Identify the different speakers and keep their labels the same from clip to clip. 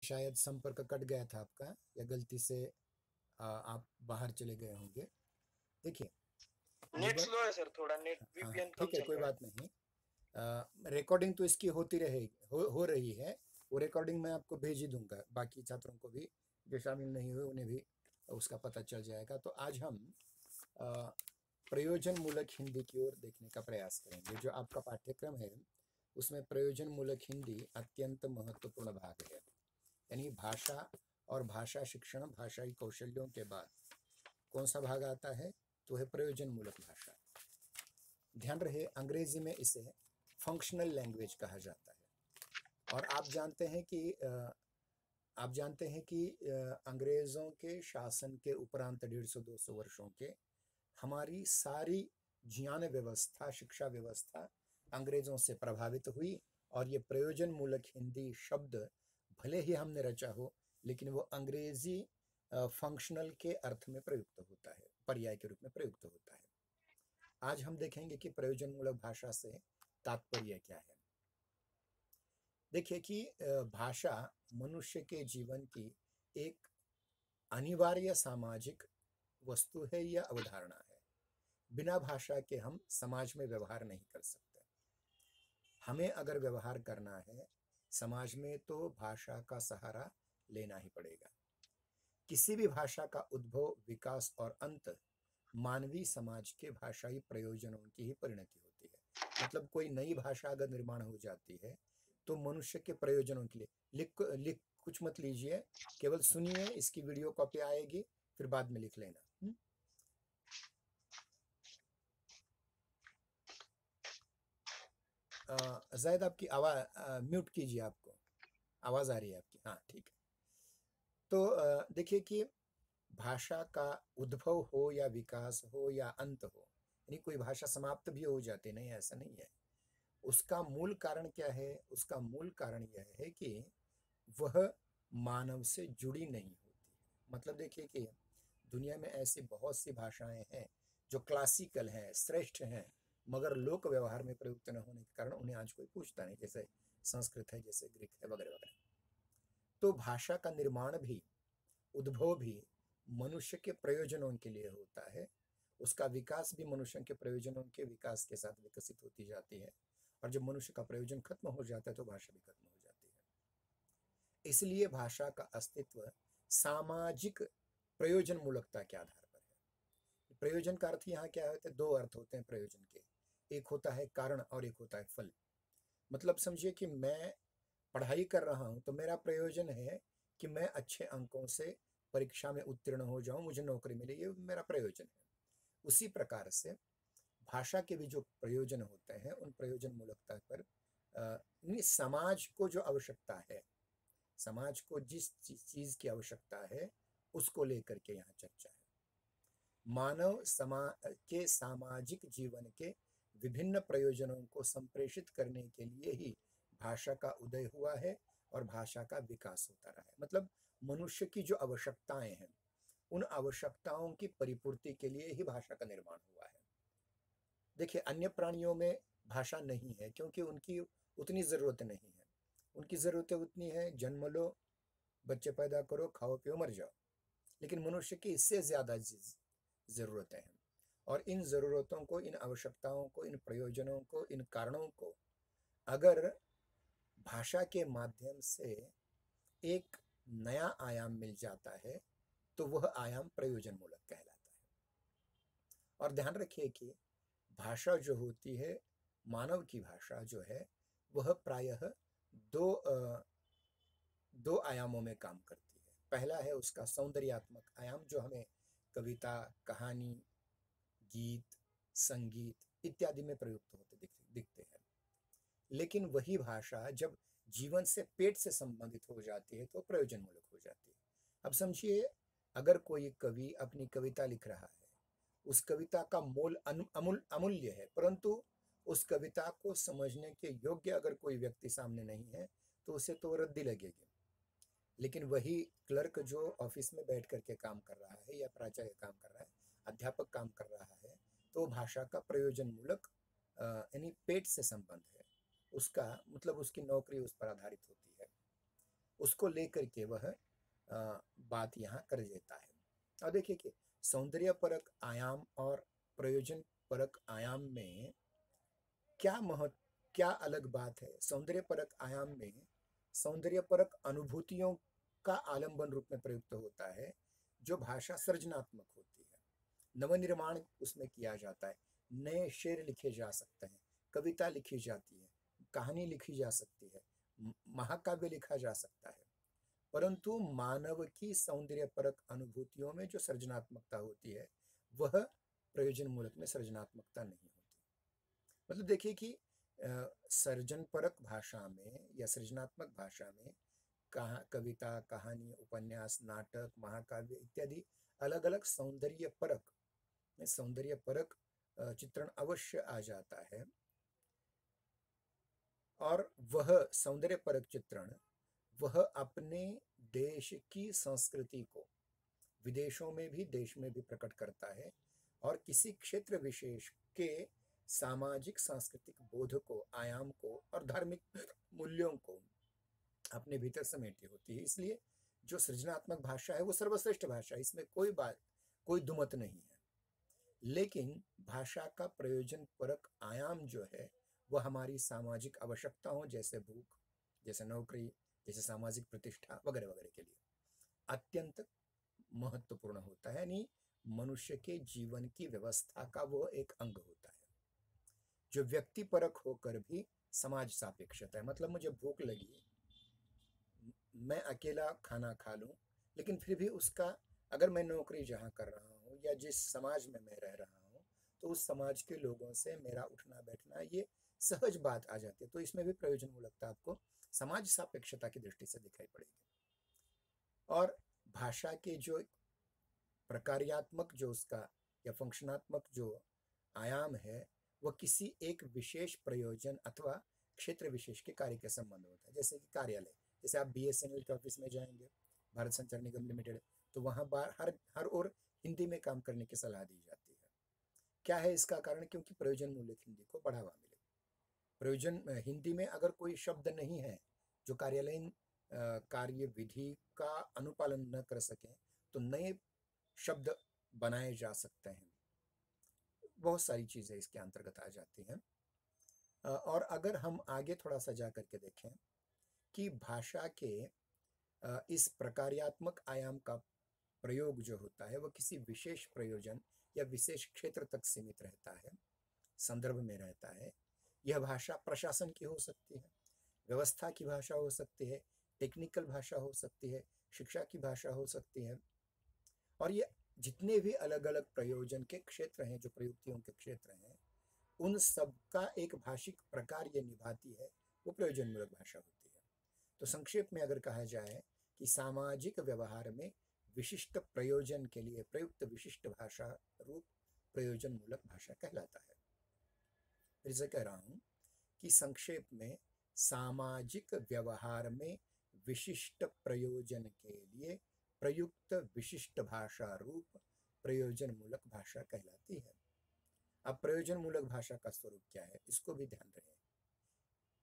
Speaker 1: शायद संपर्क कट गया था आपका, या गलती से आप बाहर चले गए होंगे। देखिए,
Speaker 2: नेट
Speaker 1: जीवन,
Speaker 2: स्लो है सर, थोड़ा नेट
Speaker 1: हाँ
Speaker 2: वीपीएन कम
Speaker 1: ठीक है,
Speaker 2: चल
Speaker 1: कोई
Speaker 2: रहा है।
Speaker 1: बात नहीं। रिकॉर्डिंग तो इसकी होती रहेगी, हो रही है। वो रिकॉर्डिंग मैं आपको भेज ही दूंगा, बाकी छात्रों को भी जो शामिल नहीं हुए उन्हें भी उसका पता चल जाएगा। तो आज हम अ, प्रयोजन मूलक हिंदी की ओर देखने का प्रयास करेंगे। जो आपका पाठ्यक्रम है उसमें प्रयोजन मूलक हिंदी अत्यंत महत्वपूर्ण भाग है। यानी भाषा और भाषा शिक्षण, भाषाई कौशल्यों के बाद कौन सा भाग आता है? तो है प्रयोजन मूलक भाषा। ध्यान रहे, अंग्रेजी में इसे फंक्शनल लैंग्वेज कहा जाता है। और आप जानते हैं कि अंग्रेजों के शासन के उपरांत 150-200 वर्षों के हमारी सारी ज्ञान व्यवस्था, शिक्षा व्यवस्था अंग्रेजों से प्रभावित हुई। और ये प्रयोजन मूलक हिंदी शब्द भले ही हमने रचा हो, लेकिन वो अंग्रेजी फंक्शनल के अर्थ में प्रयुक्त होता है, पर्याय के रूप में प्रयुक्त होता है। आज हम देखेंगे कि प्रयोजन मूलक भाषा से तात्पर्य क्या है। देखिए कि भाषा मनुष्य के जीवन की एक अनिवार्य सामाजिक वस्तु है या अवधारणा है। बिना भाषा के हम समाज में व्यवहार नहीं कर सकते। हमें अगर व्यवहार करना है समाज में, तो भाषा का सहारा लेना ही पड़ेगा। किसी भी भाषा का उद्भव, विकास और अंत मानवीय समाज के भाषाई प्रयोजनों की ही परिणति होती है। मतलब कोई नई भाषा अगर निर्माण हो जाती है तो मनुष्य के प्रयोजनों के लिए। लिख लिख कुछ मत लीजिए, केवल सुनिए, इसकी वीडियो कॉपी आएगी, फिर बाद में लिख लेना। जायद आपकी आवाज म्यूट कीजिए, आपको आवाज आ रही है आपकी, हाँ ठीक है। तो देखिए कि भाषा का उद्भव हो या विकास हो या अंत हो, यानी कोई भाषा समाप्त भी हो जाती नहीं, ऐसा नहीं है। उसका मूल कारण क्या है? उसका मूल कारण यह है कि वह मानव से जुड़ी नहीं होती। मतलब देखिए कि दुनिया में ऐसी बहुत सी भाषाएं हैं जो क्लासिकल हैं, श्रेष्ठ हैं, मगर लोक व्यवहार में प्रयुक्त न होने के कारण उन्हें आज कोई पूछता नहीं, जैसे संस्कृत है, जैसे ग्रीक है, वगैरह वगैरह। तो भाषा का निर्माण भी, उद्भव भी मनुष्य के प्रयोजनों के लिए होता है। उसका विकास भी मनुष्य के प्रयोजनों के विकास के साथ विकसित होती जाती है। और जब मनुष्य का प्रयोजन खत्म हो जाता है तो भाषा भी खत्म हो जाती है। इसलिए भाषा का अस्तित्व सामाजिक प्रयोजन मूलकता के आधार पर है। प्रयोजन का अर्थ यहाँ क्या होता है? दो अर्थ होते हैं प्रयोजन के। एक होता है कारण और एक होता है फल। मतलब समझिए कि मैं पढ़ाई कर रहा हूं तो मेरा प्रयोजन है कि मैं अच्छे अंकों से परीक्षा में उत्तीर्ण हो जाऊं, मुझे नौकरी मिले, ये मेरा प्रयोजन है। उसी प्रकार से भाषा के भी जो प्रयोजन होते हैं उन प्रयोजन मूलकता पर समाज को जो आवश्यकता है, समाज को जिस चीज की आवश्यकता है उसको लेकर के यहाँ चर्चा है। मानव के सामाजिक जीवन के विभिन्न प्रयोजनों को संप्रेषित करने के लिए ही भाषा का उदय हुआ है और भाषा का विकास होता रहा है। मतलब मनुष्य की जो आवश्यकताएं हैं, उन आवश्यकताओं की परिपूर्ति के लिए ही भाषा का निर्माण हुआ है। देखिए, अन्य प्राणियों में भाषा नहीं है क्योंकि उनकी उतनी जरूरत नहीं है। उनकी जरूरतें उतनी है, जन्म लो, बच्चे पैदा करो, खाओ पियो, मर जाओ। लेकिन मनुष्य की इससे ज्यादा जरूरतें हैं। और इन जरूरतों को, इन आवश्यकताओं को, इन प्रयोजनों को, इन कारणों को अगर भाषा के माध्यम से एक नया आयाम मिल जाता है तो वह आयाम प्रयोजन मूलक कहलाता है। और ध्यान रखिए कि भाषा जो होती है, मानव की भाषा जो है, वह प्रायः दो दो आयामों में काम करती है। पहला है उसका सौंदर्यात्मक आयाम, जो हमें कविता, कहानी, गीत, संगीत इत्यादि में प्रयुक्त होते दिखते हैं। लेकिन वही भाषा जब जीवन से, पेट से संबंधित हो जाती है तो प्रयोजन मूलक हो जाती है। अब समझिए, अगर कोई कवि अपनी कविता लिख रहा है, उस कविता का मोल अमूल्य है, परंतु उस कविता को समझने के योग्य अगर कोई व्यक्ति सामने नहीं है तो उसे तो रद्दी लगेगी। लेकिन वही क्लर्क जो ऑफिस में बैठ करके काम कर रहा है, या प्राचार्य काम कर रहा है, अध्यापक काम कर रहा है, तो भाषा का प्रयोजन मूलक यानी पेट से संबंध है उसका। मतलब उसकी नौकरी उस पर आधारित होती है। उसको लेकर के वह बात यहाँ कर देता है। और देखिए कि सौंदर्य परक आयाम और प्रयोजन परक आयाम में क्या अलग बात है। सौंदर्य परक आयाम में सौंदर्य परक अनुभूतियों का आलंबन रूप में प्रयुक्त होता है, जो भाषा सृजनात्मक होती है। नवनिर्माण उसमें किया जाता है, नए शेर लिखे जा सकते हैं, कविता लिखी जाती है, कहानी लिखी जा सकती है, महाकाव्य लिखा जा सकता है। परंतु मानव की सौंदर्य परक अनुभूतियों में जो सृजनात्मकता होती है, वह प्रयोजन मूलक में सृजनात्मकता नहीं होती। मतलब देखिए कि सर्जन परक भाषा में या सृजनात्मक भाषा में कविता, कहानी, उपन्यास, नाटक, महाकाव्य इत्यादि अलग अलग सौंदर्य परक चित्रण अवश्य आ जाता है। और वह सौंदर्य परक चित्रण वह अपने देश की संस्कृति को विदेशों में भी देश में भी प्रकट करता है, और किसी क्षेत्र विशेष के सामाजिक सांस्कृतिक बोध को, आयाम को और धार्मिक मूल्यों को अपने भीतर समेटी होती है। इसलिए जो सृजनात्मक भाषा है वो सर्वश्रेष्ठ भाषा है, इसमें कोई दुमत नहीं है। लेकिन भाषा का प्रयोजन परक आयाम जो है वह हमारी सामाजिक आवश्यकताओं, जैसे भूख, जैसे नौकरी, जैसे सामाजिक प्रतिष्ठा वगैरह वगैरह के लिए अत्यंत महत्वपूर्ण होता है। यानी मनुष्य के जीवन की व्यवस्था का वो एक अंग होता है, जो व्यक्ति परक होकर भी समाज सापेक्षता है। मतलब मुझे भूख लगी, मैं अकेला खाना खा लूं, लेकिन फिर भी उसका, अगर मैं नौकरी जहां कर रहा हूं या जिस समाज में मैं रह रहा हूं, तो उस समाज के लोगों से मेरा उठना बैठना ये सहज बात आ जाती है। तो इसमें भी प्रयोजन मूलकता आपको समाज सापेक्षता की दृष्टि से दिखाई पड़ेगी। और भाषा के जो प्रकार्यात्मक जो उसका या फंक्शनात्मक जो आयाम है, वह किसी एक विशेष प्रयोजन अथवा क्षेत्र विशेष के कार्य के संबंध होता है। जैसे कि कार्यालय, जैसे आप BSNL के ऑफिस में जाएंगे, भारत संचार निगम लिमिटेड, तो वहाँ हर ओर हिंदी में काम करने की सलाह दी जाती है। क्या है इसका कारण? क्योंकि प्रयोजन मूलक हिंदी को बढ़ावा मिले। प्रयोजन हिंदी में अगर कोई शब्द नहीं है जो कार्यालयीन कार्य विधि का अनुपालन न कर सके, तो नए शब्द बनाए जा सकते हैं। बहुत सारी चीजें इसके अंतर्गत आ जाती हैं। और अगर हम आगे थोड़ा सा जा करके देखें कि भाषा के इस प्रकार्यात्मक आयाम का प्रयोग जो होता है वह किसी विशेष प्रयोजन या विशेष क्षेत्र तक सीमित रहता है, संदर्भ में रहता है। यह भाषा प्रशासन की हो सकती है, व्यवस्था की भाषा हो सकती है, टेक्निकल भाषा हो सकती है, शिक्षा की भाषा हो सकती है। और ये जितने भी अलग अलग प्रयोजन के क्षेत्र हैं, जो प्रयुक्तियों के क्षेत्र हैं, उन सब का एक भाषिक प्रकार ये निभाती है, वो प्रयोजन मूलक भाषा होती है। तो संक्षेप में अगर कहा जाए कि सामाजिक व्यवहार में विशिष्ट प्रयोजन के लिए प्रयुक्त विशिष्ट भाषा रूप प्रयोजन मूलक भाषा कहलाता है। फिर से कह रहा हूं कि संक्षेप में सामाजिक व्यवहार में विशिष्ट प्रयोजन के लिए प्रयुक्त विशिष्ट भाषा रूप प्रयोजन मूलक भाषा कहलाती है। अब प्रयोजन मूलक भाषा का स्वरूप क्या है, इसको भी ध्यान रखें।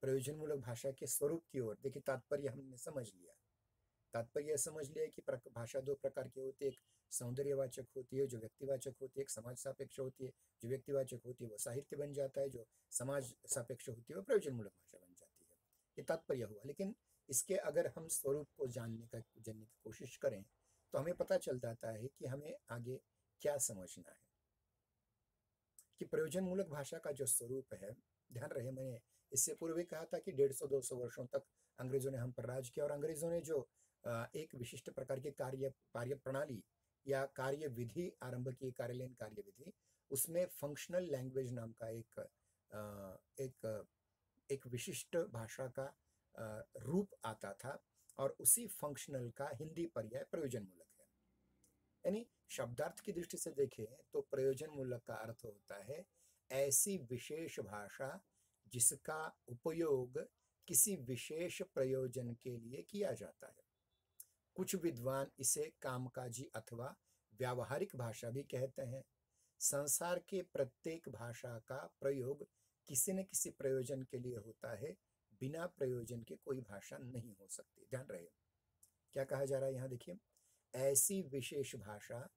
Speaker 1: प्रयोजन मूलक भाषा के स्वरूप की ओर देखिए, तात्पर्य हमने समझ लिया। तात्पर्य समझ लिया कि भाषा दो प्रकार की होती है, एक सौंदर्यवाचक होती है जो व्यक्तिवाचक होती है, एक समाज सापेक्ष होती है। जो व्यक्तिवाचक होती है वो साहित्य बन जाता है, जो समाज सापेक्ष होती है वो प्रयोजन मूलक भाषा बन जाती है। ये तात्पर्य हुआ। लेकिन इसके अगर हम स्वरूप को जानने की कोशिश करें तो हमें पता चल जाता है कि हमें आगे क्या समझना है। कि प्रयोजन मूलक भाषा का जो स्वरूप है, ध्यान रहे मैंने इससे पूर्व भी कहा था कि 150-200 वर्षों तक अंग्रेजों ने हम पर राज किया, और अंग्रेजों ने जो एक विशिष्ट प्रकार की कार्य प्रणाली या कार्य विधि आरंभ की, कार्यालयीन कार्य विधि, उसमें फंक्शनल लैंग्वेज नाम का एक विशिष्ट भाषा का रूप आता था, और उसी फंक्शनल का हिंदी पर्याय प्रयोजन मूलक है। यानी शब्दार्थ की दृष्टि से देखें तो प्रयोजन मूलक का अर्थ होता है ऐसी विशेष भाषा जिसका उपयोग किसी विशेष प्रयोजन के लिए किया जाता है। कुछ विद्वान इसे कामकाजी अथवा व्यावहारिक भाषा भी कहते हैं। संसार के प्रत्येक भाषा का प्रयोग किसी न किसी प्रयोजन के लिए होता है, बिना प्रयोजन के कोई भाषा नहीं हो सकती। ध्यान रहे, क्या कहा जा रहा है यहाँ देखिए, ऐसी विशेष भाषा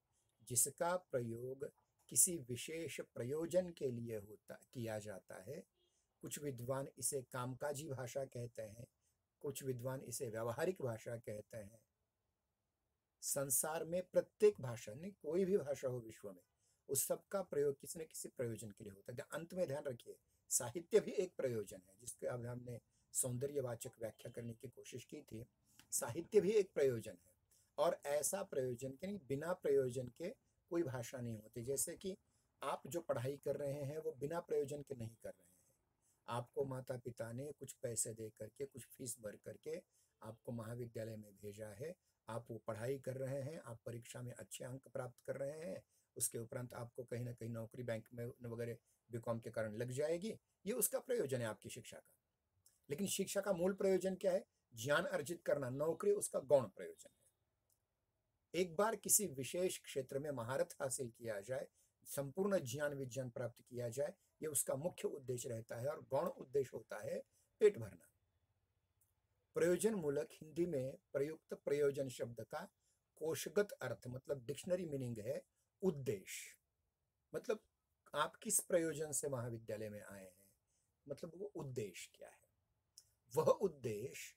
Speaker 1: जिसका प्रयोग किसी विशेष प्रयोजन के लिए किया जाता है। कुछ विद्वान इसे कामकाजी भाषा कहते हैं, कुछ विद्वान इसे व्यावहारिक भाषा कहते हैं। संसार में प्रत्येक भाषा, नहीं कोई भी भाषा हो विश्व में, उस सब का प्रयोग किसी न किसी प्रयोजन के लिए होता है। अंत में ध्यान रखिए, साहित्य भी एक प्रयोजन है, जिसके अब हमने सौंदर्यवाचक व्याख्या करने की कोशिश की थी। साहित्य भी एक प्रयोजन है, और ऐसा प्रयोजन के नहीं, बिना प्रयोजन के कोई भाषा नहीं होती। जैसे कि आप जो पढ़ाई कर रहे हैं वो बिना प्रयोजन के नहीं कर रहे हैं। आपको माता पिता ने कुछ पैसे दे करके, कुछ फीस भर करके आपको महाविद्यालय में भेजा है। आप वो पढ़ाई कर रहे हैं, आप परीक्षा में अच्छे अंक प्राप्त कर रहे हैं, उसके उपरांत आपको कहीं ना कहीं नौकरी बैंक में वगैरह बीकॉम के कारण लग जाएगी। ये उसका प्रयोजन है आपकी शिक्षा का। लेकिन शिक्षा का मूल प्रयोजन क्या है? ज्ञान अर्जित करना। नौकरी उसका गौण प्रयोजन है। एक बार किसी विशेष क्षेत्र में महारत हासिल किया जाए, संपूर्ण ज्ञान विज्ञान प्राप्त किया जाए, ये उसका मुख्य उद्देश्य रहता है। और गौण उद्देश्य होता है पेट भरना। प्रयोजन मूलक हिंदी में प्रयुक्त प्रयोजन शब्द का कोशगत अर्थ, मतलब डिक्शनरी मीनिंग है उद्देश्य। मतलब आप किस प्रयोजन से महाविद्यालय में आए हैं, मतलब वो उद्देश्य क्या है, वह उद्देश्य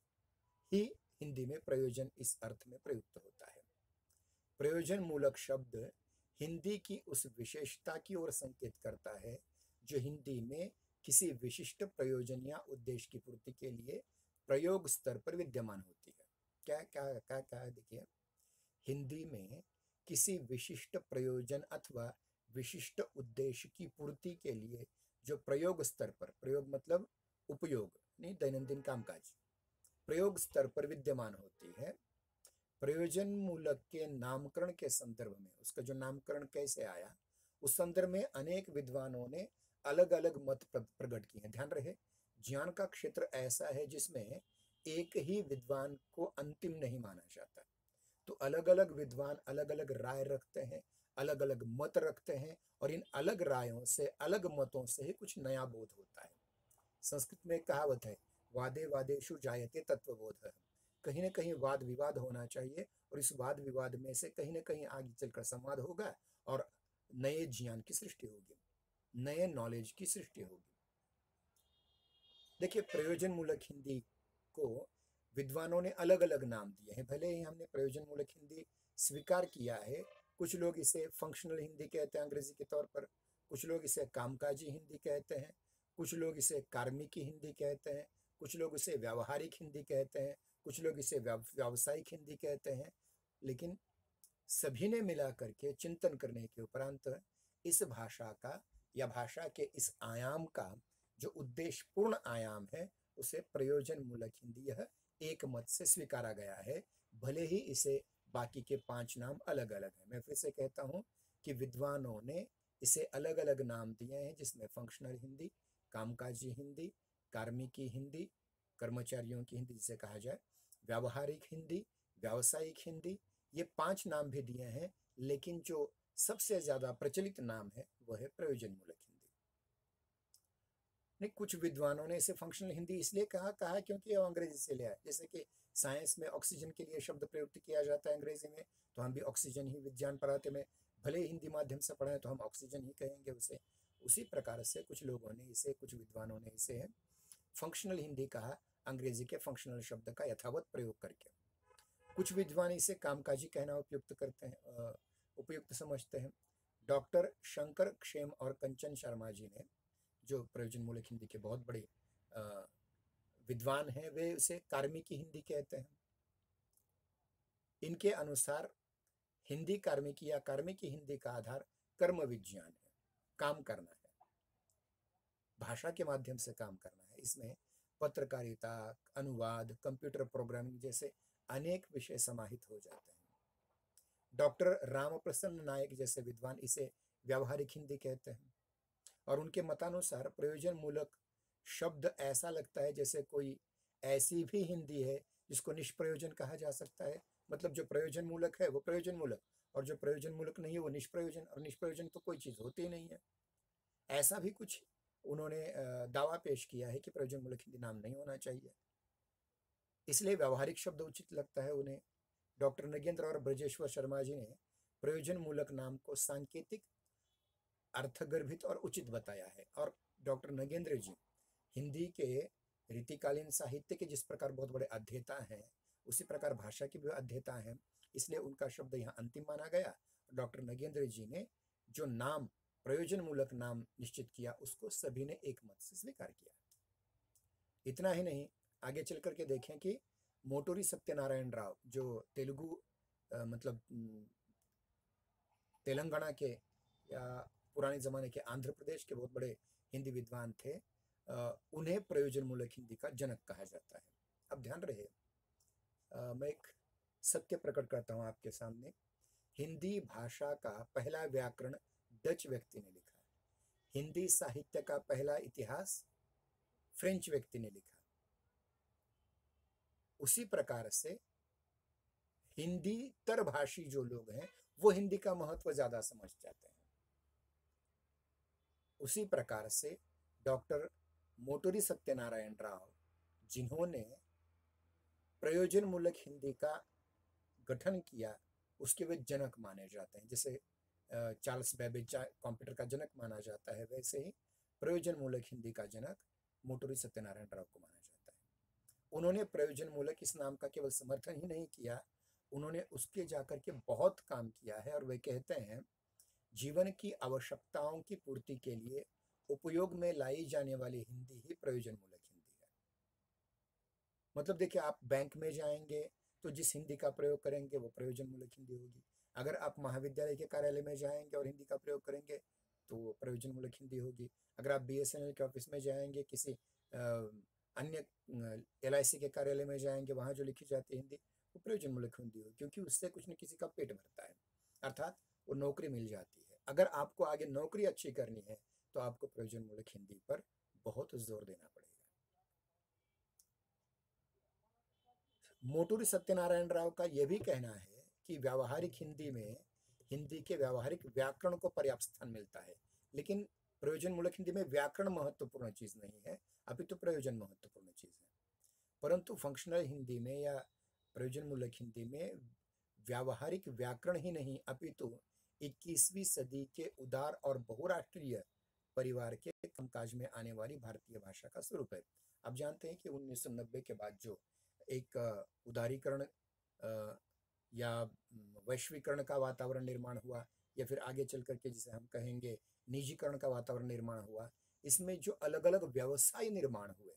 Speaker 1: ही हिंदी में प्रयोजन इस अर्थ में प्रयुक्त होता है। प्रयोजन मूलक शब्द हिंदी की उस विशेषता की ओर संकेत करता है जो हिंदी में किसी विशिष्ट प्रयोजन या उद्देश्य की पूर्ति के लिए प्रयोग स्तर पर विद्यमान होती है। क्या क्या क्या क्या है देखिए, हिंदी में किसी विशिष्ट प्रयोजन अथवा विशिष्ट उद्देश्य की पूर्ति के लिए जो प्रयोग स्तर पर, प्रयोग मतलब उपयोग नहीं, दैनंदिन कामकाज, प्रयोग स्तर पर विद्यमान होती है। प्रयोजन मूलक के नामकरण के संदर्भ में, उसका जो नामकरण कैसे आया, उस संदर्भ में अनेक विद्वानों ने अलग अलग मत प्रकट किए हैं। ध्यान रहे, ज्ञान का क्षेत्र ऐसा है जिसमें एक ही विद्वान को अंतिम नहीं माना जाता। तो अलग अलग विद्वान अलग अलग राय रखते हैं, अलग अलग मत रखते हैं, और इन अलग रायों से, अलग मतों से ही कुछ नया बोध होता है। संस्कृत में एक कहावत है, वादे वादेषु जायते तत्वबोधः। कहीं ना कहीं वाद विवाद होना चाहिए, और इस वाद विवाद में से कहीं ना कहीं आगे चलकर संवाद होगा और नए ज्ञान की सृष्टि होगी, नए नॉलेज की सृष्टि होगी। देखिए, प्रयोजन मूलक हिंदी को विद्वानों ने अलग अलग नाम दिए हैं। भले ही हमने प्रयोजन मूलक हिंदी स्वीकार किया है, कुछ लोग इसे फंक्शनल हिंदी कहते हैं अंग्रेजी के तौर पर, कुछ लोग इसे कामकाजी हिंदी कहते हैं, कुछ लोग इसे कार्मिकी हिंदी कहते हैं, कुछ लोग इसे व्यावहारिक हिंदी कहते हैं, कुछ लोग इसे व्यावसायिक हिंदी कहते हैं। लेकिन सभी ने मिला करके चिंतन करने के उपरांत इस भाषा का या भाषा के इस आयाम का जो उद्देश्य पूर्ण आयाम है, उसे प्रयोजन मूलक हिंदी यह एक मत से स्वीकारा गया है। भले ही इसे बाकी के 5 नाम अलग अलग हैं। मैं फिर से कहता हूं कि विद्वानों ने इसे अलग अलग नाम दिए हैं, जिसमें फंक्शनल हिंदी, कामकाजी हिंदी, कार्मिकी हिंदी, कर्मचारियों की हिंदी जिसे कहा जाए, व्यावहारिक हिंदी, व्यावसायिक हिंदी, ये 5 नाम भी दिए हैं। लेकिन जो सबसे ज्यादा प्रचलित नाम है वह है प्रयोजन मूलक हिंदी। नहीं, कुछ विद्वानों ने इसे फंक्शनल हिंदी इसलिए कहा क्योंकि वो अंग्रेजी से लिया है। जैसे कि साइंस में ऑक्सीजन के लिए शब्द प्रयुक्त किया जाता है अंग्रेजी में, तो हम भी ऑक्सीजन ही विज्ञान पढ़ाते में, भले हिंदी माध्यम से पढ़ाएं तो हम ऑक्सीजन ही कहेंगे उसे। उसी प्रकार से कुछ लोगों ने इसे, कुछ विद्वानों ने इसे फंक्शनल हिंदी कहा, अंग्रेजी के फंक्शनल शब्द का यथावत प्रयोग करके। कुछ विद्वान इसे कामकाजी कहना उपयुक्त करते हैं, उपयुक्त समझते हैं। डॉक्टर शंकर क्षेम और कंचन शर्मा जी ने, जो प्रयोजन मूलक हिंदी के बहुत बड़े विद्वान हैं, वे उसे कार्मिकी हिंदी कहते हैं। इनके अनुसार हिंदी कार्मिकी या कार्मिकी हिंदी का आधार कर्म विज्ञान है, काम करना है, भाषा के माध्यम से काम करना है। इसमें पत्रकारिता, अनुवाद, कंप्यूटर प्रोग्रामिंग जैसे अनेक विषय समाहित हो जाते हैं। डॉक्टर रामप्रसन्न नायक जैसे विद्वान इसे व्यावहारिक हिंदी कहते हैं, और उनके मतानुसार प्रयोजन मूलक शब्द ऐसा लगता है जैसे कोई ऐसी भी हिंदी है जिसको निष्प्रयोजन कहा जा सकता है। मतलब जो प्रयोजन मूलक है वो प्रयोजन मूलक, और जो प्रयोजन मूलक नहीं है वो निष्प्रयोजन, और निष्प्रयोजन तो कोई चीज होती ही नहीं है। ऐसा भी कुछ उन्होंने दावा पेश किया है कि प्रयोजन मूलक हिंदी नाम नहीं होना चाहिए, इसलिए व्यावहारिक शब्द उचित लगता है उन्हें। डॉक्टर नगेंद्र और ब्रजेश्वर शर्मा जी ने प्रयोजन मूलक नाम को सांकेतिक, अर्थगर्भित और उचित बताया है। और डॉक्टर नगेंद्र जी हिंदी के रीतिकालीन साहित्य के जिस प्रकार बहुत बड़े अध्येता हैं, उसी प्रकार भाषा के भी अध्येता हैं, इसलिए उनका शब्द यहाँ अंतिम माना गया। डॉक्टर नगेंद्र जी ने जो नाम प्रयोजन मूलक नाम निश्चित किया, उसको सभी ने एक मत से स्वीकार किया। इतना ही नहीं, आगे चल करके देखें कि मोटूरी सत्यनारायण राव जो तेलुगु मतलब तेलंगाना के या पुराने ज़माने के आंध्र प्रदेश के बहुत बड़े हिंदी विद्वान थे, उन्हें प्रयोजन मूलक हिंदी का जनक कहा जाता है। अब ध्यान रहे, मैं एक सत्य प्रकट करता हूँ आपके सामने। हिंदी भाषा का पहला व्याकरण डच व्यक्ति ने लिखा। हिंदी साहित्य का पहला इतिहास फ्रेंच व्यक्ति ने लिखा। उसी प्रकार से हिंदी तरभाषी जो लोग हैं वो हिंदी का महत्व ज्यादा समझ जाते हैं। उसी प्रकार से डॉक्टर मोटूरी सत्यनारायण राव, जिन्होंने प्रयोजन मूलक हिंदी का गठन किया, उसके वे जनक माने जाते हैं। जैसे चार्ल्स बेबेज कंप्यूटर का जनक माना जाता है, वैसे ही प्रयोजन मूलक हिंदी का जनक मोटूरी सत्यनारायण राव को माना जाता है। उन्होंने प्रयोजन मूलक इस नाम का केवल समर्थन ही नहीं किया, उन्होंने उसके जाकर के बहुत काम किया है। और वे कहते हैं जीवन की आवश्यकताओं की पूर्ति के लिए उपयोग में लाई जाने वाली हिंदी ही प्रयोजन मूलक हिंदी है। मतलब देखिए, आप बैंक में जाएंगे तो जिस हिंदी का प्रयोग करेंगे वो प्रयोजन मूलक हिंदी होगी। अगर आप महाविद्यालय के कार्यालय में जाएंगे और हिंदी का प्रयोग करेंगे तो वो प्रयोजन मूलक हिंदी होगी। अगर आप बीएसएनएल के ऑफिस में जाएंगे, किसी अन्य LIC के कार्यालय में जाएंगे, वहाँ जो लिखी जाती है हिंदी वो प्रयोजन मूलक हिंदी होगी, क्योंकि उससे कुछ न किसी का पेट भरता है, अर्थात वो नौकरी मिल जाती है। अगर आपको आगे नौकरी अच्छी करनी है तो आपको प्रयोजन मूलक हिंदी पर बहुत जोर देना पड़ेगा। मोटूरी सत्यनारायण राव का यह भी कहना है कि व्यावहारिक हिंदी में हिंदी के व्यावहारिक व्याकरण को पर्याप्त स्थान मिलता है, लेकिन प्रयोजन मूलक हिंदी में व्याकरण महत्वपूर्ण चीज नहीं है, अपितु प्रयोजन महत्वपूर्ण चीज है। परंतु फंक्शनल हिंदी में या प्रयोजन मूलक हिंदी में व्यावहारिक व्याकरण ही नहीं, अपितु 21वीं सदी के उदार और बहुराष्ट्रीय परिवार के कामकाज में आने वाली भारतीय भाषा का स्वरूप है। आप जानते हैं कि 1990 के बाद जो एक उदारीकरण या वैश्वीकरण का वातावरण निर्माण हुआ, या फिर आगे चल करके जिसे हम कहेंगे निजीकरण का वातावरण निर्माण हुआ, इसमें जो अलग अलग व्यवसाय निर्माण हुए।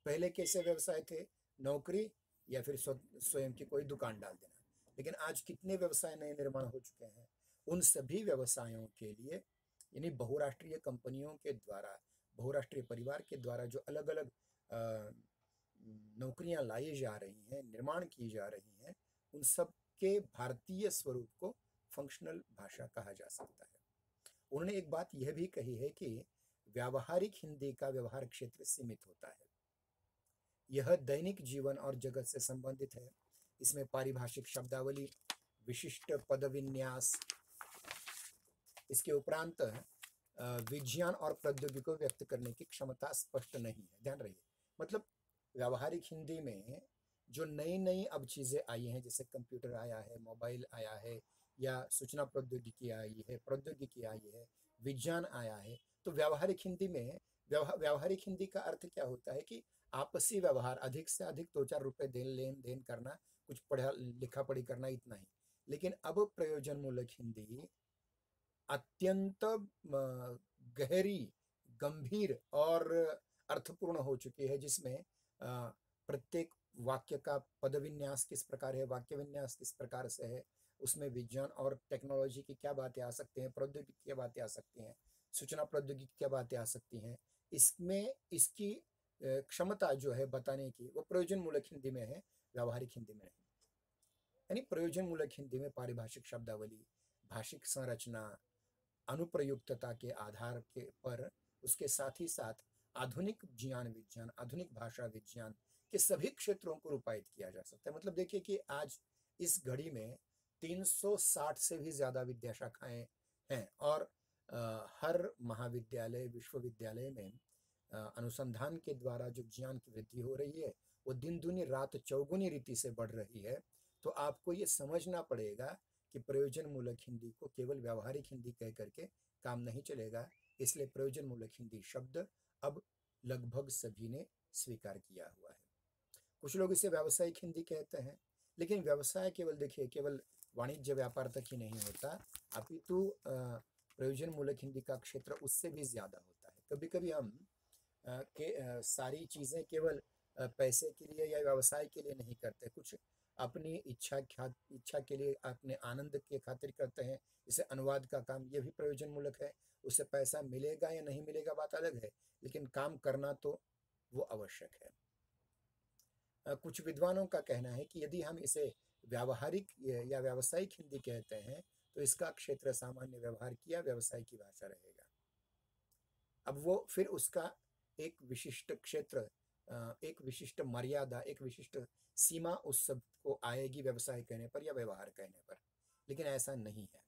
Speaker 1: पहले कैसे व्यवसाय थे? नौकरी या फिर स्वयं की कोई दुकान डाल देना। लेकिन आज कितने व्यवसाय नए निर्माण हो चुके हैं। उन सभी व्यवसायों के लिए यानी बहुराष्ट्रीय कंपनियों के द्वारा, बहुराष्ट्रीय परिवार के द्वारा जो अलग अलग नौकरियां लाई जा रही हैं, निर्माण की जा रही हैं, उन सब के भारतीय स्वरूप को फंक्शनल भाषा कहा जा सकता है। उन्होंने एक बात यह भी कही है कि व्यावहारिक हिंदी का व्यवहार क्षेत्र सीमित होता है। यह दैनिक जीवन और जगत से संबंधित है। इसमें पारिभाषिक शब्दावली, विशिष्ट पदविन्यास, इसके उपरांत विज्ञान और प्रौद्योगिकी को व्यक्त करने की क्षमता स्पष्ट नहीं है। ध्यान रहिए, मतलब व्यावहारिक हिंदी में जो नई नई अब चीजें आई हैं, जैसे कंप्यूटर आया है, मोबाइल आया है, या सूचना प्रौद्योगिकी आई है, प्रौद्योगिकी आई है, विज्ञान आया है, तो व्यावहारिक हिंदी में व्यावहारिक हिंदी का अर्थ क्या होता है कि आपसी व्यवहार, अधिक से अधिक 2-4 रुपए लेन देन करना, कुछ पढ़ा लिखा पढ़ी करना, इतना ही। लेकिन अब प्रयोजन मूलक हिंदी अत्यंत गहरी, गंभीर और अर्थपूर्ण हो चुकी है, जिसमें प्रत्येक वाक्य का पदविन्यास किस प्रकार है, वाक्य विन्यास किस प्रकार से है, उसमें विज्ञान और टेक्नोलॉजी की क्या बातें आ सकती हैं, प्रौद्योगिकी की क्या बातें आ सकती हैं, सूचना प्रौद्योगिकी की क्या बातें आ सकती हैं, इसमें इसकी क्षमता जो है बताने की, वो प्रयोजन मूलक हिंदी में है, व्यावहारिक हिंदी में नहीं। यानी प्रयोजन मूलक हिंदी में पारिभाषिक शब्दावली, भाषिक संरचना, अनुप्रयुक्तता के आधार के पर, उसके साथ ही साथ आधुनिक ज्ञान विज्ञान, आधुनिक भाषा विज्ञान के सभी क्षेत्रों को रूपायित किया जा सकता है। मतलब देखिए कि आज इस घड़ी में 360 से भी ज्यादा विद्या शाखाएं हैं, और हर महाविद्यालय, विश्वविद्यालय में अनुसंधान के द्वारा जो ज्ञान की वृद्धि हो रही है, वो दिन दूनी रात चौगुनी रीति से बढ़ रही है। तो आपको ये समझना पड़ेगा कि प्रयोजन मूलक हिंदी को केवल व्यावहारिक हिंदी कह करके काम नहीं चलेगा। इसलिए प्रयोजन मूलक हिंदी शब्द अब लगभग सभी ने स्वीकार किया हुआ है। कुछ लोग इसे व्यावसायिक हिंदी कहते हैं, लेकिन व्यवसाय केवल देखिए केवल वाणिज्य व्यापार तक ही नहीं होता, अपितु प्रयोजन मूलक हिंदी का क्षेत्र उससे भी ज्यादा होता है। कभी कभी हम सारी चीजें केवल पैसे के लिए या व्यवसाय के लिए नहीं करते, कुछ अपनी इच्छा के लिए, अपने आनंद के खातिर करते हैं। जैसे अनुवाद का काम, ये भी प्रयोजन मूलक है। उससे पैसा मिलेगा या नहीं मिलेगा बात अलग है, लेकिन काम करना तो वो आवश्यक है। कुछ विद्वानों का कहना है कि यदि हम इसे व्यावहारिक या व्यावसायिक हिंदी कहते हैं तो इसका क्षेत्र सामान्य व्यवहार की या व्यवसाय की भाषा रहेगा। अब वो फिर उसका एक विशिष्ट क्षेत्र, एक विशिष्ट मर्यादा, एक विशिष्ट सीमा उस सब को आएगी व्यवसाय कहने पर या व्यवहार कहने पर, लेकिन ऐसा नहीं है।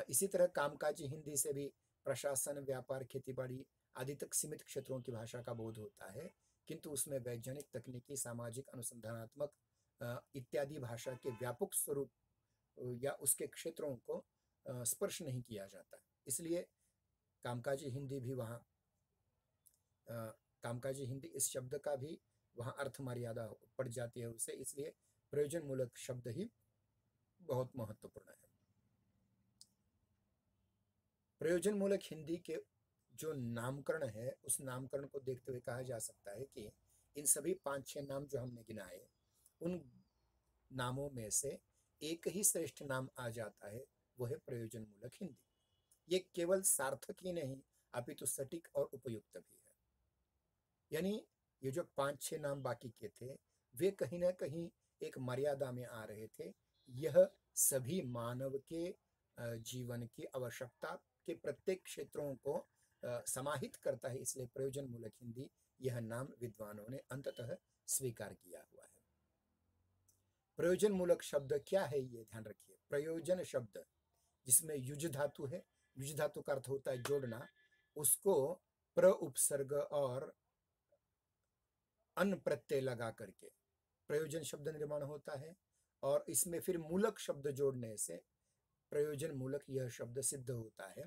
Speaker 1: इसी तरह कामकाजी हिंदी से भी प्रशासन, व्यापार, खेतीबाड़ी आदि तक सीमित क्षेत्रों की भाषा का बोध होता है, किंतु उसमें वैज्ञानिक, तकनीकी, सामाजिक, अनुसंधानात्मक इत्यादि भाषा के व्यापक स्वरूप या उसके क्षेत्रों को स्पर्श नहीं किया जाता। इसलिए कामकाजी हिंदी भी वहाँ कामकाजी हिंदी इस शब्द का भी वहाँ अर्थ मर्यादा पड़ जाती है उसे, इसलिए प्रयोजन मूलक शब्द ही बहुत महत्वपूर्ण है। प्रयोजन मूलक हिंदी के जो नामकरण है, उस नामकरण को देखते हुए कहा जा सकता है कि इन सभी 5-6 नाम जो हमने गिनाए, उन नामों में से एक ही श्रेष्ठ नाम आ जाता है, वो है प्रयोजन मूलक हिंदी। ये केवल सार्थक ही नहीं अपितु सटीक और उपयुक्त भी है। यानी ये जो 5-6 नाम बाकी के थे, वे कहीं ना कहीं एक मर्यादा में आ रहे थे। यह सभी मानव के जीवन की आवश्यकता के प्रत्येक क्षेत्रों को समाहित करता है, इसलिए प्रयोजन मूलक हिंदी यह नाम विद्वानों ने अंततः स्वीकार किया हुआ है। प्रयोजन मूलक शब्द क्या है, ये ध्यान रखिए। प्रयोजन शब्द जिसमें युज धातु है, युज धातु का अर्थ होता है जोड़ना, उसको प्र उपसर्ग और अन प्रत्यय लगा करके प्रयोजन शब्द निर्माण होता है, और इसमें फिर मूलक शब्द जोड़ने से प्रयोजन मूलक यह शब्द सिद्ध होता है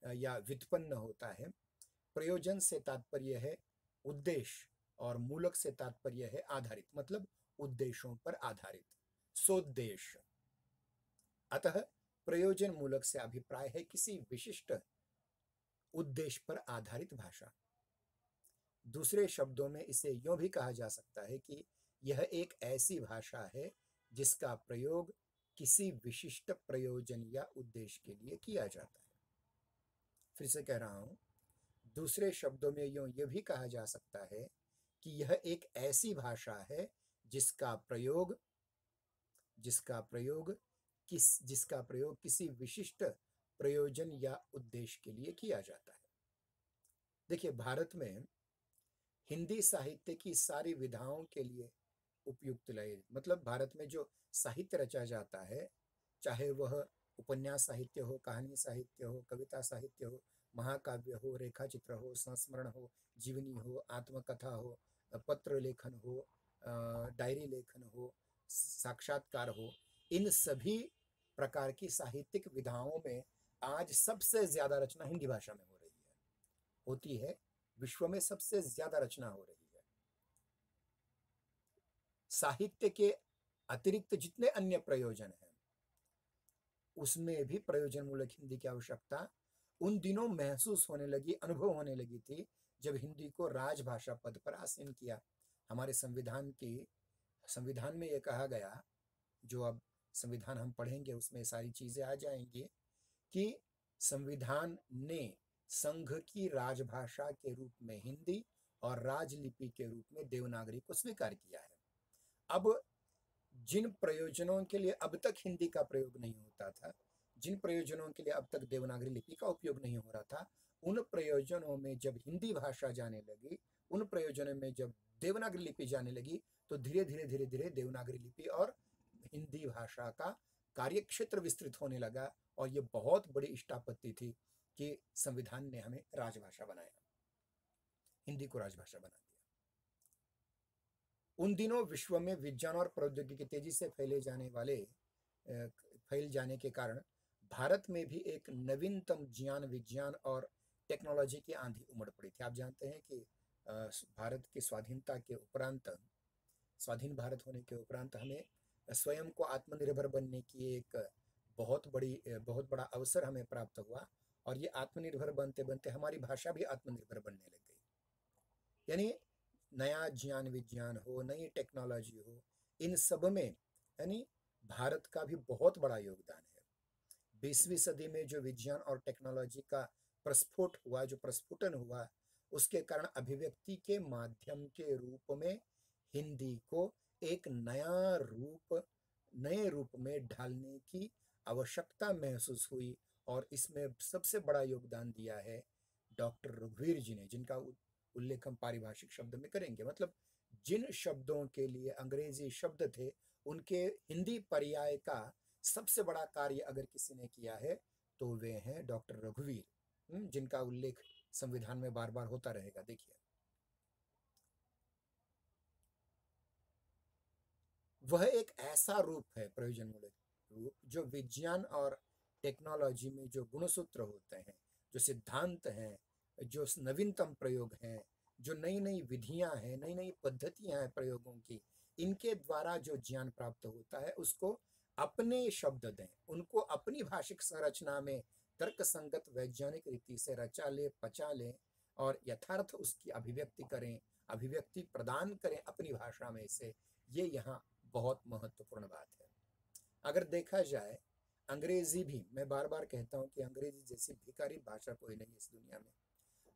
Speaker 1: या व्युत्पन्न होता है। प्रयोजन से तात्पर्य है उद्देश्य और मूलक से तात्पर्य है आधारित, मतलब उद्देश्यों पर आधारित, सोद्देश्य। अतः प्रयोजन मूलक से अभिप्राय है किसी विशिष्ट उद्देश्य पर आधारित भाषा। दूसरे शब्दों में इसे यूं भी कहा जा सकता है कि यह एक ऐसी भाषा है जिसका प्रयोग किसी विशिष्ट प्रयोजन या उद्देश्य के लिए किया जाता है। फिर से कह रहा हूं, दूसरे शब्दों में यूं यह भी कहा जा सकता है कि यह एक ऐसी भाषा है जिसका प्रयोग किसी विशिष्ट प्रयोजन या उद्देश्य के लिए किया जाता है। देखिए, भारत में हिंदी साहित्य की सारी विधाओं के लिए उपयुक्त लय, मतलब भारत में जो साहित्य रचा जाता है, चाहे वह उपन्यास साहित्य हो, कहानी साहित्य हो, कविता साहित्य हो, महाकाव्य हो, रेखा चित्र हो, संस्मरण हो, जीवनी हो, आत्मकथा हो, पत्र लेखन हो, डायरी लेखन हो, साक्षात्कार हो, इन सभी प्रकार की साहित्यिक विधाओं में आज सबसे ज्यादा रचना हिंदी भाषा में हो रही होती है। विश्व में सबसे ज्यादा रचना हो रही है। साहित्य के अतिरिक्त जितने अन्य प्रयोजन हैं, उसमें भी प्रयोजन मूलक हिंदी की आवश्यकता उन दिनों महसूस होने लगी, अनुभव होने लगी थी, जब हिंदी को राजभाषा पद पर आसीन किया। हमारे संविधान में यह कहा गया, जो अब संविधान हम पढ़ेंगे उसमें सारी चीजें आ जाएंगी, कि संविधान ने संघ की राजभाषा के रूप में हिंदी और राजलिपि के रूप में देवनागरी को स्वीकार किया है। अब जिन प्रयोजनों के लिए अब तक हिंदी का प्रयोग नहीं होता था, जिन प्रयोजनों के लिए अब तक देवनागरी लिपि का उपयोग नहीं हो रहा था, उन प्रयोजनों में जब हिंदी भाषा जाने लगी, उन प्रयोजनों में जब देवनागरी लिपि जाने लगी, तो धीरे धीरे देवनागरी लिपि और हिंदी भाषा का कार्यक्षेत्र विस्तृत होने लगा, और ये बहुत बड़ी इष्टापत्ति थी कि संविधान ने हमें राजभाषा बनाया, हिंदी को राजभाषा बना दिया। उन दिनों विश्व में विज्ञान और प्रौद्योगिकी तेजी से फैल जाने के कारण भारत में भी एक नवीनतम ज्ञान विज्ञान और टेक्नोलॉजी की आंधी उमड़ पड़ी थी। आप जानते हैं कि भारत की स्वाधीनता के उपरांत, स्वाधीन भारत होने के उपरांत हमें स्वयं को आत्मनिर्भर बनने की एक बहुत बड़ा अवसर हमें प्राप्त हुआ, और ये आत्मनिर्भर बनते बनते हमारी भाषा भी आत्मनिर्भर बनने लग गई। यानी नया ज्ञान विज्ञान हो, नई टेक्नोलॉजी हो, इन सब में यानी भारत का भी बहुत बड़ा योगदान है। 20वीं सदी में जो विज्ञान और टेक्नोलॉजी का प्रस्फुटन हुआ, उसके कारण अभिव्यक्ति के माध्यम के रूप में हिंदी को एक नए रूप में ढालने की आवश्यकता महसूस हुई, और इसमें सबसे बड़ा योगदान दिया है डॉक्टर रघुवीर जी ने, जिनका उल्लेख हम पारिभाषिक शब्द में करेंगे। मतलब जिन शब्दों के लिए अंग्रेजी शब्द थे, उनके हिंदी पर्याय का सबसे बड़ा कार्य अगर किसी ने किया है तो वे हैं डॉक्टर रघुवीर, जिनका उल्लेख संविधान में बार बार होता रहेगा। देखिए, वह एक ऐसा रूप है, प्रयोजनमूलक रूप, जो विज्ञान और टेक्नोलॉजी में जो गुणसूत्र होते हैं, जो सिद्धांत हैं, जो नवीनतम प्रयोग हैं, जो नई नई विधियां हैं, नई नई पद्धतियां हैं प्रयोगों की, इनके द्वारा जो ज्ञान प्राप्त होता है उसको अपने शब्द दें, उनको अपनी भाषिक संरचना में तर्क संगत वैज्ञानिक रीति से रचा ले, पचा लें, और यथार्थ उसकी अभिव्यक्ति प्रदान करें अपनी भाषा में से। ये यहाँ बहुत महत्वपूर्ण बात है। अगर देखा जाए, अंग्रेजी भी, मैं बार बार कहता हूँ कि अंग्रेजी जैसी भिखारी भाषा कोई नहीं इस दुनिया में।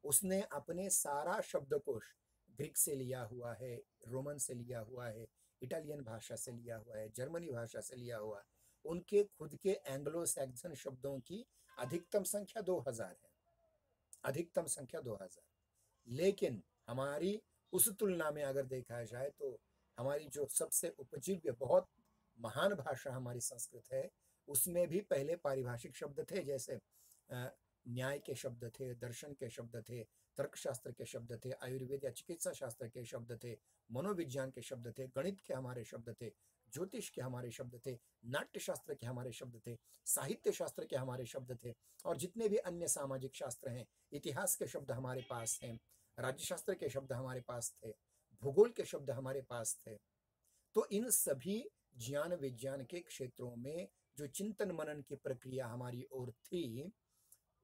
Speaker 1: उसने अपने सारा शब्दकोश ग्रीक से लिया हुआ है, रोमन से लिया हुआ है, इटालियन भाषा से लिया हुआ है, जर्मनी भाषा से लिया हुआ है। उनके खुद के एंग्लो सैक्सन शब्दों की अधिकतम संख्या 2000 है, अधिकतम संख्या 2000। लेकिन हमारी उस तुलना में अगर देखा जाए तो हमारी जो सबसे उपजीव्य बहुत महान भाषा हमारी संस्कृत है, उसमें भी पहले पारिभाषिक शब्द थे, जैसे न्याय के शब्द थे, दर्शन के शब्द थे, तर्कशास्त्र के शब्द थे, आयुर्वेद या चिकित्सा शास्त्र के शब्द थे, मनोविज्ञान के शब्द थे, गणित के हमारे शब्द थे, ज्योतिष के हमारे शब्द थे, नाट्य शास्त्र के हमारे शब्द थे, साहित्य शास्त्र के हमारे शब्द थे, और जितने भी अन्य सामाजिक शास्त्र हैं, इतिहास के शब्द हमारे पास हैं, राज्यशास्त्र के शब्द हमारे पास थे, भूगोल के शब्द हमारे पास थे। तो इन सभी ज्ञान विज्ञान के क्षेत्रों में जो चिंतन मनन की प्रक्रिया हमारी ओर थी,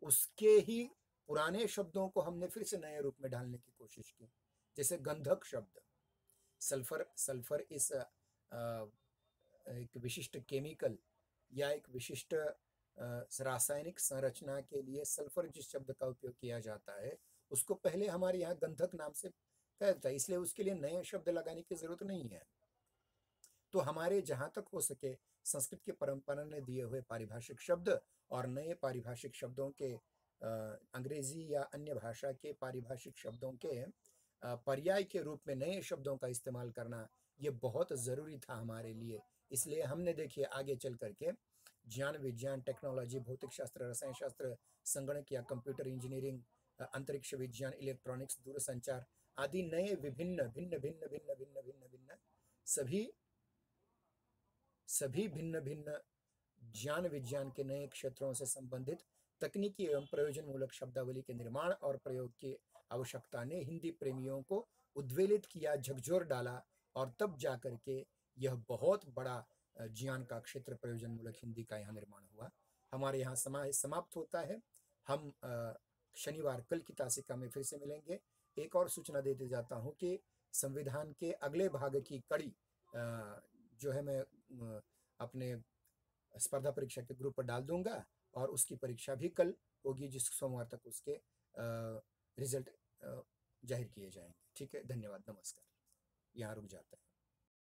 Speaker 1: उसके ही पुराने शब्दों को हमने फिर से नए रूप में ढालने की कोशिश की। जैसे गंधक शब्द, सल्फर इस एक विशिष्ट केमिकल या एक विशिष्ट रासायनिक संरचना के लिए सल्फर जिस शब्द का उपयोग किया जाता है, उसको पहले हमारे यहाँ गंधक नाम से कहा जाता है, इसलिए उसके लिए नए शब्द लगाने की जरूरत नहीं है। तो हमारे जहां तक हो सके संस्कृत की परंपरा ने दिए हुए पारिभाषिक शब्द और नए पारिभाषिक शब्दों के अंग्रेजी या अन्य भाषा के पारिभाषिक शब्दों के पर्याय के रूप में नए शब्दों का इस्तेमाल करना, ये बहुत ज़रूरी था हमारे लिए। इसलिए हमने देखिए आगे चल करके ज्ञान विज्ञान, टेक्नोलॉजी, भौतिक शास्त्र, रसायन शास्त्र, संगणक या कंप्यूटर इंजीनियरिंग, अंतरिक्ष विज्ञान, इलेक्ट्रॉनिक्स, दूरसंचार आदि नए विभिन्न भिन्न भिन्न भिन्न भिन्न भिन्न भिन्न सभी भिन्न भिन्न ज्ञान विज्ञान के नए क्षेत्रों से संबंधित तकनीकी एवं प्रयोजनमूलक शब्दावली के निर्माण और प्रयोग की आवश्यकता ने हिंदी प्रेमियों को उद्वेलित किया, झकझोर डाला, और तब जाकर के यह बहुत बड़ा ज्ञान का क्षेत्र प्रयोजनमूलक हिंदी का यहाँ निर्माण हुआ। हमारे यहाँ समय समाप्त होता है। हम शनिवार कल की तासिका में फिर से मिलेंगे। एक और सूचना देते जाता हूँ कि संविधान के अगले भाग की कड़ी जो है मैं अपने स्पर्धा परीक्षा के ग्रुप पर डाल दूंगा, और उसकी परीक्षा भी कल होगी, जिस सोमवार तक उसके रिजल्ट जाहिर किए जाएंगे। ठीक है, धन्यवाद, नमस्कार। यहाँ रुक जाता है।